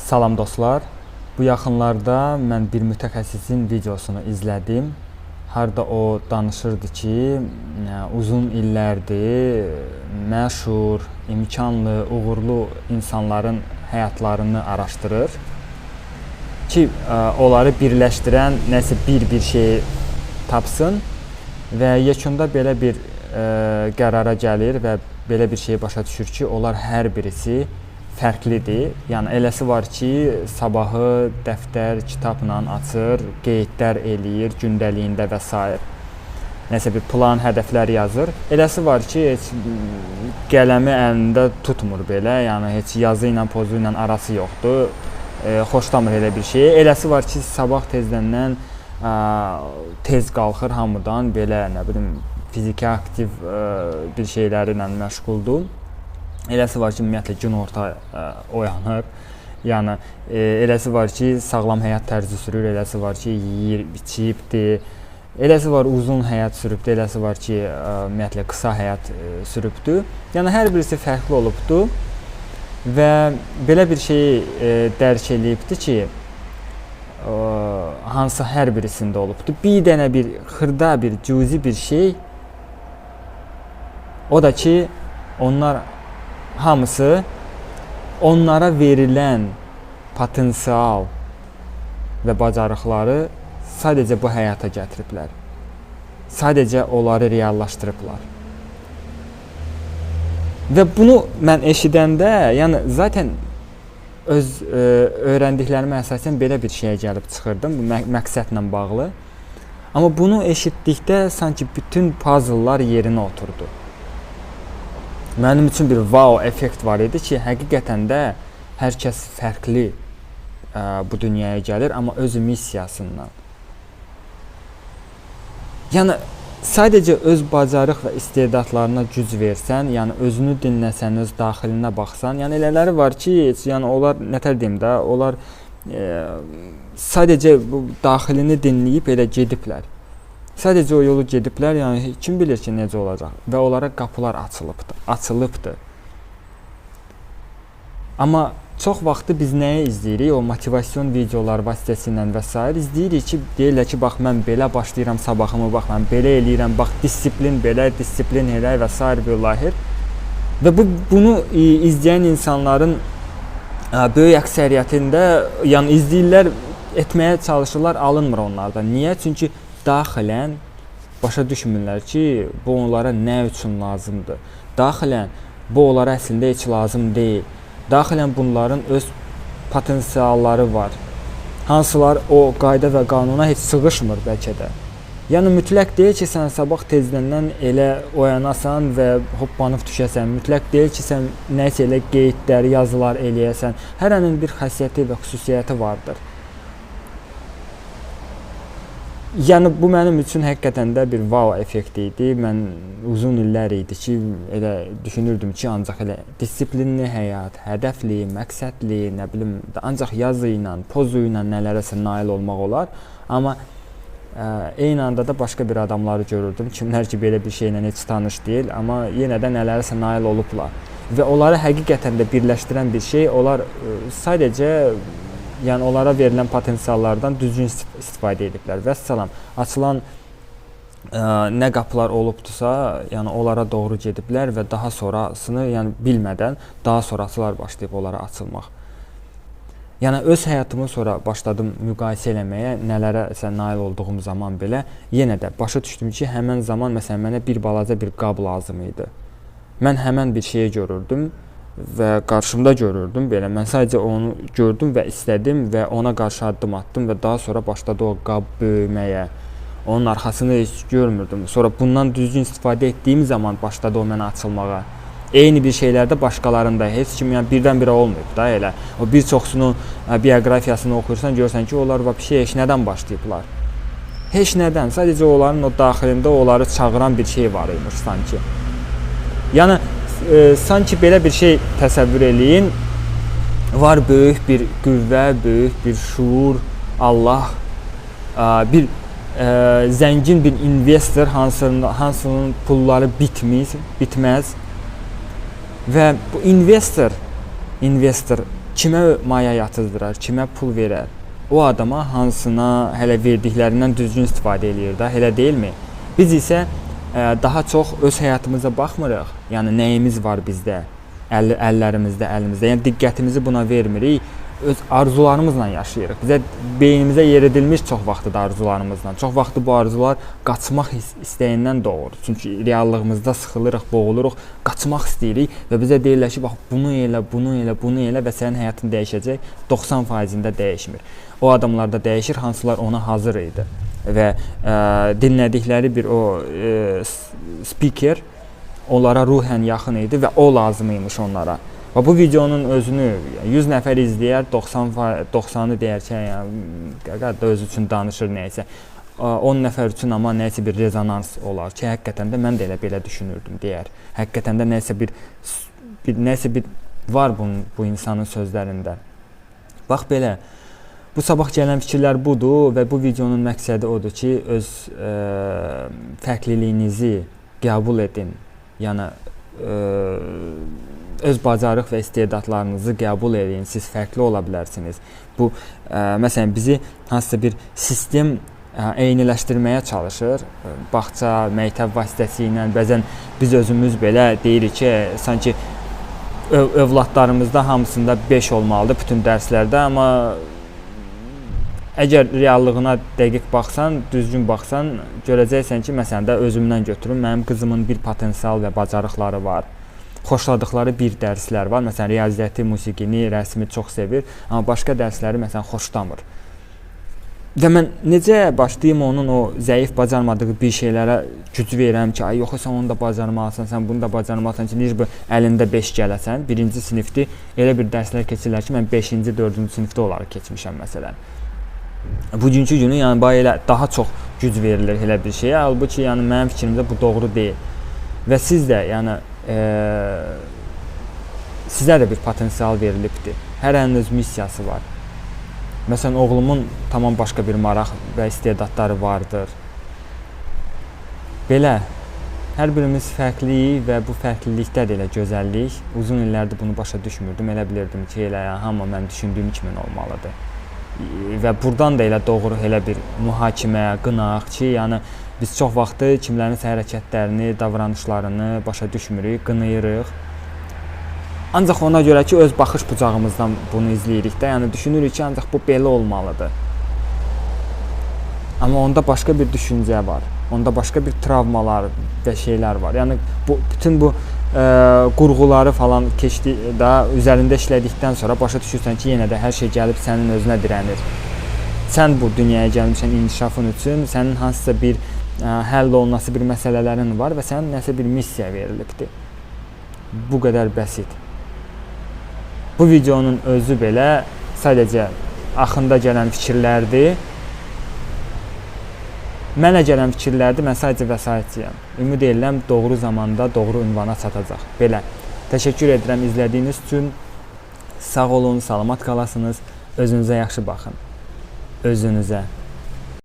Salam dostlar. Bu yaxınlarda mən bir mütəxəssisin videosunu izlədim. Harda o danışırdı ki, uzun illərdir məşhur, imkanlı, uğurlu insanların həyatlarını araşdırır ki, onları birləşdirən nəsə bir şey tapsın və yekunda belə bir qərara gəlir və belə bir şey başa düşür ki, onlar hər birisi fərqlidir. Yəni eləsi var ki, sabahı dəftər, kitabla açır, qeydlər eləyir gündəliyində və s. Nəsə bir plan, hədəflər yazır. Eləsi var ki, heç qələmi əlində tutmur belə, yəni heç yazı ilə, pozu ilə arası yoxdur. Xoşlamır elə bir şey. Eləsi var ki, sabah tezdəndən tez qalxır hamıdan, belə nə bilim fiziki aktiv bir şeyləri ilə məşğuldur. Eləsi var ki, ümumiyyətlə günorta oyanır. Yəni eləsi var ki, sağlam həyat tərzi sürür, eləsi var ki, yeyir, içibdir. Eləsi var uzun həyat sürübdür, eləsi var ki, ümumiyyətlə qısa həyat sürübdür. Yəni hər birisi fərqli olubdur və belə bir şeyi dərk eləyibdi ki, hansı hər birisində olubdur. Bir dənə bir xırda bir cüzi bir şey, o da ki, onlar hamısı onlara verilən potensial və bacarıqları sadəcə bu həyata gətiriblər. Sadəcə onları reallaşdırıblar. Və bunu mən eşidəndə, yəni zaten öz öyrəndiklərimə əsasən belə bir şeyə gəlib çıxırdım, bu məqsədlə bağlı. Amma bunu eşitdikdə sanki bütün puzzle'lar yerinə oturdu. Mənim üçün bir wow effekt var idi ki, həqiqətən də hər kəs fərqli bu dünyaya gəlir, amma öz missiyasından. Yəni sadəcə öz bacarıq və istedadlarına güc versən, yəni özünü dinləsən, öz daxilinə baxsan, yəni elələri var ki, yəni onlar nətər deyim də, onlar sadəcə bu daxilini dinləyib elə gediblər. Sadəcə o yolu gediblər, yəni kim bilir ki, necə olacaq və onlara qapılar açılıbdır. Amma çox vaxtı biz nəyə izləyirik? O motivasyon videoları vasitəsilə və s. izləyirik ki, deyirlər ki, bax mən belə başlayıram sabahımı, bax mən belə eləyirəm, bax disiplin belə, disiplin elə və s. bilahir. Və bunu izləyən insanların böyük əksəriyyətində, yəni izləyirlər, etməyə çalışırlar, alınmır onlardan. Niyə? Çünki daxilən başa düşmürlər ki, bu onlara nə üçün lazımdır. Daxilən bu onlara əslində heç lazım deyil. Daxilən bunların öz potensialları var. Hansılar o qayda və qanuna heç sığışmır bəlkə də. Yəni mütləq deyil ki, sən sabah tezdəndən elə oyanasan və hoppanıb düşəsən. Mütləq deyil ki, sən nəsə elə qeydlər, yazılar eləyəsən. Hərənin bir xüsusiyyəti və xüsusiyyəti vardır. Yəni bu mənim üçün həqiqətən də bir wow effekti idi. Mən uzun illər idi ki, elə düşünürdüm ki, ancaq elə disiplinli həyat, hədəfli, məqsədli, nə bilim, ancaq yazı ilə, pozu ilə nələrəsə nail olmaq olar. Amma eyni anda da başqa bir adamları görürdüm. Kimlər ki, belə bir şeylə heç tanış deyil, amma yenə də nələrəsə nail olublar. Və onları həqiqətən də birləşdirən bir şey, onlar sadəcə yəni onlara verilən potensiallardan düzgün istifadə ediblər. Vəssalam, açılan nə qapılar olubdusa, yəni onlara doğru gediblər və daha sonrasını, yəni bilmədən daha sonrasılar başlayıb onlara açılmaq. Yəni öz həyatımı sonra başladım müqayisə eləməyə, nələrəsə nail olduğum zaman belə yenə də başa düşdüm ki, həmən zaman məsələn mənə bir balaca bir qab lazım idi. Mən həmən bir şeyi görürdüm və qarşımda görürdüm belə. Mən sadəcə onu gördüm və istədim və ona qarşı addım atdım və daha sonra başladı o qab böyüməyə. Onun arxasını heç görmürdüm. Sonra bundan düzgün istifadə etdiyim zaman başladı o mənə açılmağa. Eyni bir şeylərdə başqalarında heç kim yəni birdən-birə olmayıb da elə. O bir çoxsunun bioqrafiyasını oxuyursan görsən ki, onlar heç nədən başlayıblar. Heç nədən. Sadəcə onların o daxilində onları çağıran bir şey var imiş sanki. Yəni sanki belə bir şey təsəvvür eləyin, var böyük bir qüvvə, böyük bir şuur, Allah, bir zəngin bir investor, hansının pulları bitməz və bu investor kimə maya yatırdırar, kimə pul verər? O adama hansına hələ verdiklərindən düzgün istifadə eləyir də, elə deyilmi? Biz isə daha çox öz həyatımıza baxmırıq. Yəni nəyimiz var bizdə, əllərimizdə, əlimizdə. Yəni diqqətimizi buna vermirik. Öz arzularımızla yaşayırıq. Bizə beynimizə yer edilmiş çox vaxtı da arzularımızla. Çox vaxtı bu arzular qaçmaq istəyindən doğur. Çünki reallığımızda sıxılırıq, boğuluruq, qaçmaq istəyirik və bizə deyirlər ki, bax bunu elə, bunu elə, bunu elə və sənin həyatın dəyişəcək. 90%-də dəyişmir. O adamlarda dəyişir, hansılar ona hazır idi. Və dinlədikləri bir o speaker onlara ruhən yaxın idi və o lazım imiş onlara. Və bu videonun özünü 100 nəfər izləyər, 90-ı deyər ki, yəni özü üçün danışır nəysə. 10 nəfər üçün amma nəsə bir rezonans olar ki, həqiqətən də mən də elə belə düşünürdüm deyər. Həqiqətən də nəsə bir var bu insanın sözlərində. Bax belə. Bu sabah gələn fikirlər budur və bu videonun məqsədi odur ki, öz fərqliliyinizi qəbul edin. Yəni öz bacarıq və istedadlarınızı qəbul edin. Siz fərqli ola bilərsiniz. Bu məsələn bizi hansısa bir sistem eyniləşdirməyə çalışır. Bağça, məktəb vasitəsilə bəzən biz özümüz belə deyirik ki, sanki övladlarımızda hamısında 5 olmalıdır bütün dərslərdə, amma əgər reallığına dəqiq baxsan, düzgün baxsan, görəcəksən ki, məsələn də özümdən götürüm, mənim qızımın bir potensial və bacarıqları var. Xoşladıqları bir dərslər var. Məsələn, riyaziyyatı, musiqini, rəsmi çox sevir, amma başqa dərsləri məsələn xoşlamır. Və mən necə başlayım onun o zəif bacarmadığı bir şeylərə güc verirəm ki, ay yox, sən onu da bacarmalısan, sən bunu da bacarmalısan ki, necə əlində 5 gələsən. 1-ci sinifdə elə bir dərslər keçirlər ki, mən 5-ci, 4-cü sinifdə olaraq keçmişəm məsələn. Bugünkü günü yəni belə daha çox güc verilir elə bir şeyə. Halbuki yəni mənim fikrimdə bu doğru deyil. Və siz də yəni sizə də bir potensial verilibdir. Hər əlin öz missiyası var. Məsələn, oğlumun tamam başqa bir maraq və istedadları vardır. Belə, hər birimiz fərqliyik və bu fərqlilikdə elə gözəllik. Uzun illərdir bunu başa düşmürdüm. Elə bilirdim ki, elə hamı mən düşündüyüm kimi olmalıdır. Və buradan da elə doğru elə bir mühakimə, qınaq ki, yəni biz çox vaxtı kimlərin hərəkətlərini, davranışlarını başa düşmürük, qınayırıq. Ancaq ona görə ki, öz baxış bucağımızdan bunu izləyirik də, yəni düşünürük ki, ancaq bu belə olmalıdır. Amma onda başqa bir düşüncə var, onda başqa bir travmalar və şeylər var. Yəni bütün bu qurğuları falan üzərində işlədikdən sonra başa düşürsən ki, yenə də hər şey gəlib sənin özünə dirənir. Sən bu dünyaya gəlmişsən inkişafın üçün, sənin hansısa bir həll olunması bir məsələlərin var və sənin nəsə bir missiya verilibdir. Bu qədər bəsit. Bu videonun özü belə sadəcə axında gələn fikirlərdir. Mənə gələn fikirlərdir, mən sadəcə vəsaitçiyəm. Ümid edirəm doğru zamanda, doğru ünvana çatacaq. Belə. Təşəkkür edirəm izlədiyiniz üçün. Sağ olun, salamat qalasınız. Özünüzə yaxşı baxın. Özünüzə.